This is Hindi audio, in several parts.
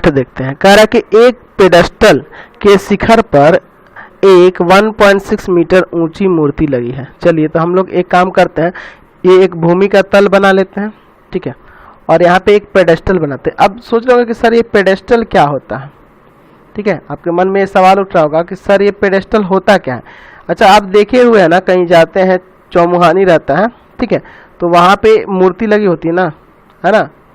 60 देखते हैं। कह रहा है कि एक पेडेस्टल के शिखर पर एक 1.6 मीटर ऊंची मूर्ति लगी है। चलिए तो हम लोग एक काम करते हैं, ये एक भूमि का तल बना लेते हैं, ठीक है, और यहाँ पे एक पेडेस्टल बनाते हैं। अब सोच रहे होंगे कि सर ये पेडेस्टल क्या होता है, ठीक है, आपके मन में ये सवाल उठ रहा होगा कि सर ये पेडेस्टल होता क्या है। अच्छा, आप देखे हुए हैं ना, कहीं जाते हैं चौमुहानी रहता है, ठीक है, तो वहाँ पे मूर्ति लगी होती है ना,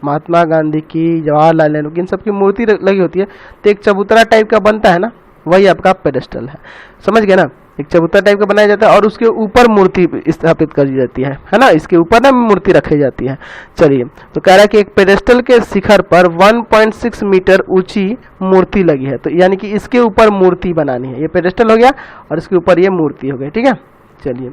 महात्मा गांधी की, जवाहरलाल नेहरू की, इन सब की मूर्ति लगी होती है, तो एक चबूतरा टाइप का बनता है ना, वही आपका पेडेस्टल है। समझ गए ना, एक चबूतरा टाइप का बनाया जाता है और उसके ऊपर मूर्ति स्थापित कर दी जाती है ना, इसके ऊपर ना मूर्ति रखी जाती है। चलिए, तो कह रहा है कि एक पेडेस्टल के शिखर पर 1.6 मीटर ऊंची मूर्ति लगी है, तो यानी कि इसके ऊपर मूर्ति बनानी है। ये पेडेस्टल हो गया और इसके ऊपर ये मूर्ति हो गई, ठीक है। चलिए,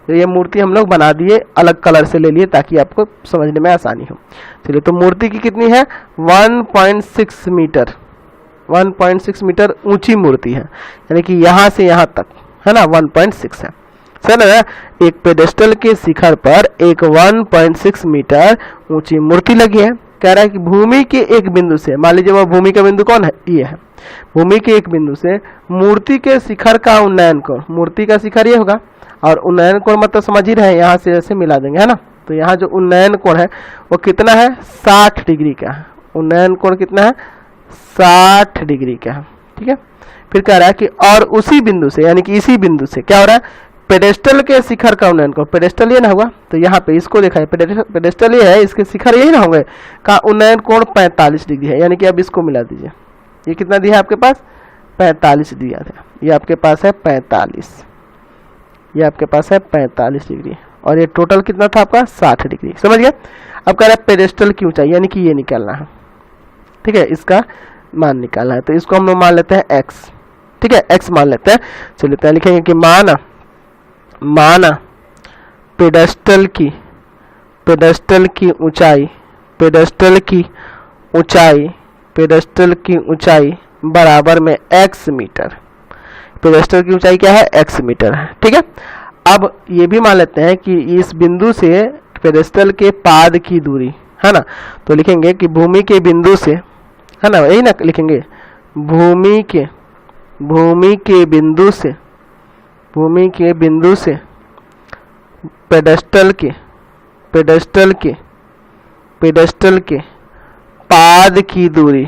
तो ये मूर्ति हम लोग बना दिए, अलग कलर से ले लिए ताकि आपको समझने में आसानी हो। चलिए, तो मूर्ति की कितनी है, 1.6 मीटर, 1.6 मीटर ऊंची मूर्ति है, यानी कि यहाँ से यहाँ तक, है ना, 1.6 है। सर ना, एक पेडेस्टल के शिखर पर एक 1.6 मीटर ऊंची मूर्ति लगी है। कह रहा है कि भूमि के एक बिंदु से, मान लीजिए वह भूमि का बिंदु कौन है, ये है, भूमि के एक बिंदु से मूर्ति के शिखर का उन्नयन कोण, मूर्ति का शिखर ये होगा, और उन्नयन कोण मतलब समझ ही रहे, यहाँ से ऐसे मिला देंगे, है ना, तो यहाँ जो उन्नयन कोण है वो कितना है, 60 डिग्री का है। उन्नयन कोण कितना है, 60 डिग्री का है, ठीक है। फिर कह रहा है कि और उसी बिंदु से, यानी कि इसी बिंदु से क्या हो रहा है, पेडेस्टल के शिखर का उन्नयन कोण, पेडेस्टल ये ना होगा, तो यहाँ पे इसको देखा है, पेडेस्टल ये है, इसके शिखर यही ना होंगे, का उन्नयन कोण 45 डिग्री है, यानी कि अब इसको मिला दीजिए। ये कितना दिया है आपके पास, 45 दिया था, ये आपके पास है 45, ये आपके पास है 45 डिग्री, और ये टोटल कितना था आपका, 60 डिग्री। समझ गया। अब कह रहा है पेडेस्टल की ऊंचाई, यानी कि ये निकालना है, ठीक है, इसका मान निकालना है, तो इसको हम लोग मान लेते हैं x, ठीक है, x मान लेते हैं। चलिए, तो लिखेंगे कि माना पेडेस्टल की ऊंचाई, पेडेस्टल की ऊंचाई बराबर में x मीटर। पेडेस्टल की ऊंचाई क्या है, x मीटर है, ठीक है। अब ये भी मान लेते हैं कि इस बिंदु से पेडेस्टल के पाद की दूरी, है ना, तो लिखेंगे कि भूमि के बिंदु से, है ना, यही ना लिखेंगे, भूमि के बिंदु से पेडेस्टल के पाद की दूरी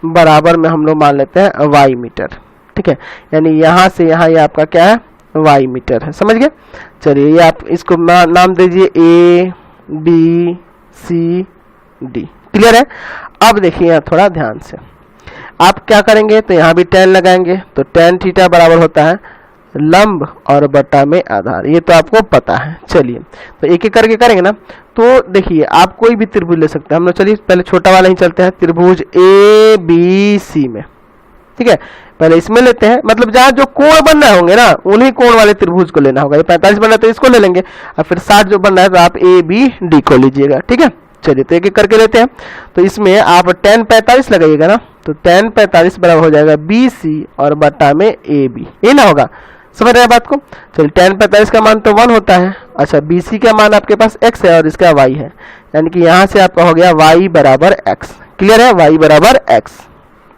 बराबर में हम लोग मान लेते हैं y मीटर, ठीक है, यानी यहाँ से यहाँ ये आपका क्या है, y मीटर है। समझ गए। चलिए, ये आप इसको नाम दीजिए A B C D, clear है। अब देखिए यहाँ थोड़ा ध्यान से, आप क्या करेंगे, तो यहाँ भी tan लगाएंगे, तो tan थीटा बराबर होता है लंब और बटा में आधार, ये तो आपको पता है। चलिए, तो एक एक करके करेंगे ना, तो देखिए आप कोई भी त्रिभुज ले सकते हैं। हम लोग चलिए पहले छोटा वाला ही चलते हैं, त्रिभुज ABC में, ठीक है, पहले इसमें लेते हैं, मतलब जहाँ जो कोण बन रहे होंगे ना, उन्हीं कोण वाले त्रिभुज को लेना होगा। ये 45 बन रहा है तो इसको ले लेंगे, और फिर 60 जो बन रहा है तो आप ABD को लीजिएगा, ठीक है। चलिए, तो एक एक करके लेते हैं, तो इसमें आप tan 45 लगाइएगा ना, तो tan 45 बराबर हो जाएगा BC और बटा में AB, ये ना होगा, समझ रहे हैं बात को। चलिए, tan 45 का मान तो 1 होता है, अच्छा BC का मान आपके पास x है और इसका y है, यानी कि यहाँ से आपका हो गया y बराबर x, क्लियर है, y बराबर x।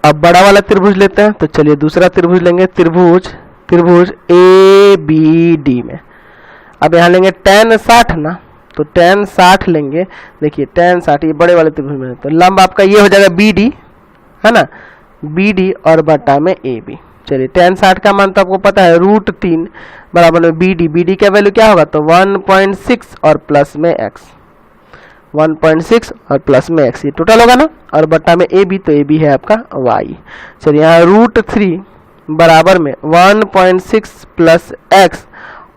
अब बड़ा वाला त्रिभुज लेते हैं, तो चलिए दूसरा त्रिभुज लेंगे, त्रिभुज ABD में। अब यहाँ लेंगे tan 60 ना, तो tan 60 लेंगे, देखिए tan 60 ये बड़े वाले त्रिभुज में, तो लंब आपका ये हो जाएगा BD, है ना, BD और बटा में AB। चलिए, tan 60 का मान तो आपको पता है √3 बराबर में BD का वैल्यू क्या होगा, तो 1.6 और प्लस में x, 1.6 और प्लस में x, ये टोटल होगा ना, और बटा में AB, तो AB है आपका y। चलिए, यहाँ √3 बराबर में 1.6 प्लस x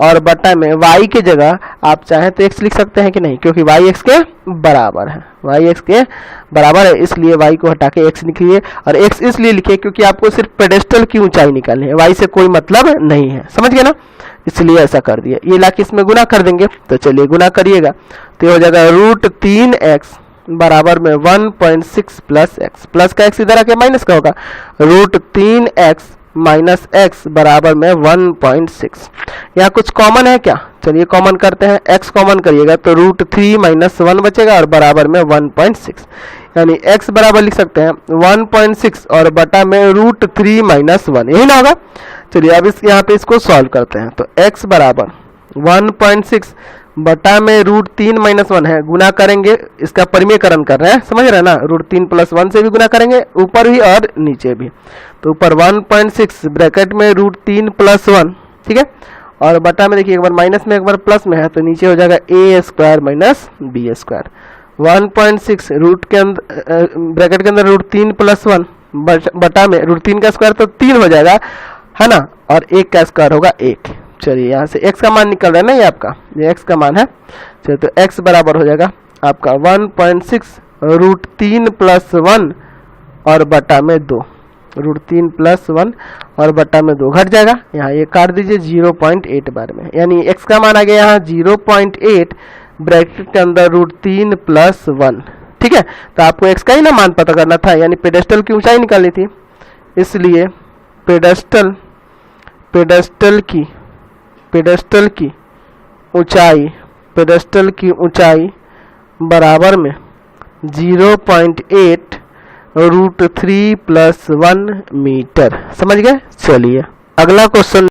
और बटा में y के जगह आप चाहें तो x लिख सकते हैं कि नहीं, क्योंकि y x के बराबर है, y x के बराबर है, इसलिए y को हटा के x लिखिए। और x इसलिए लिखिए क्योंकि आपको सिर्फ पेडेस्टल की ऊंचाई निकालनी है, y से कोई मतलब नहीं है, समझ गए ना, इसलिए ऐसा कर दिया। ये लाके इसमें गुना कर देंगे, तो चलिए गुना करिएगा, तो ये हो जाएगा √3x बराबर में 1.6 प्लस x, प्लस का x इधर आके माइनस का होगा, √3x माइनस एक्स बराबर में 1.6। यहाँ कुछ कॉमन है क्या? चलिए कॉमन करते हैं, x कॉमन करिएगा तो √3 माइनस 1 बचेगा और बराबर में 1.6, यानी x बराबर लिख सकते हैं 1.6 और बटा में √3 माइनस 1, यही ना होगा। चलिए अब इस यहाँ पे इसको सॉल्व करते हैं, तो x बराबर 1.6 बटा में √3 माइनस 1 है, गुना करेंगे, इसका परिमेयकरण कर रहे हैं, समझ रहे हैं ना, √3 प्लस 1 से भी गुना करेंगे, ऊपर भी और नीचे भी, तो ऊपर 1.6 ब्रैकेट में √3 प्लस 1, ठीक है, और बटा में देखिए एक बार माइनस में एक बार प्लस में है तो नीचे हो जाएगा a square minus b square. 1.6 root के अंदर ब्रैकेट के अंदर √3 प्लस 1 बटा में √3 का स्क्वायर तो 3 हो जाएगा, है ना, और 1 का स्क्वायर होगा 1। चलिए यहाँ से x का मान निकल रहा है ना, ये आपका ये x का मान है। चलिए तो x बराबर हो जाएगा आपका 1.6 √3 प्लस 1 और बटा में 2, √3 प्लस 1 और बटा में 2 घट जाएगा, यहाँ ये काट दीजिए 0.8 बार में, यानी x का मान आ गया यहाँ 0.8 ब्रैकेट के अंदर √3 प्लस 1, ठीक है। तो आपको x का ही ना मान पता करना था, यानी पेडेस्टल की ऊंचाई निकालनी थी, इसलिए पेडेस्टल की ऊंचाई बराबर में 0.8 √3 प्लस 1 मीटर, समझ गए। चलिए अगला क्वेश्चन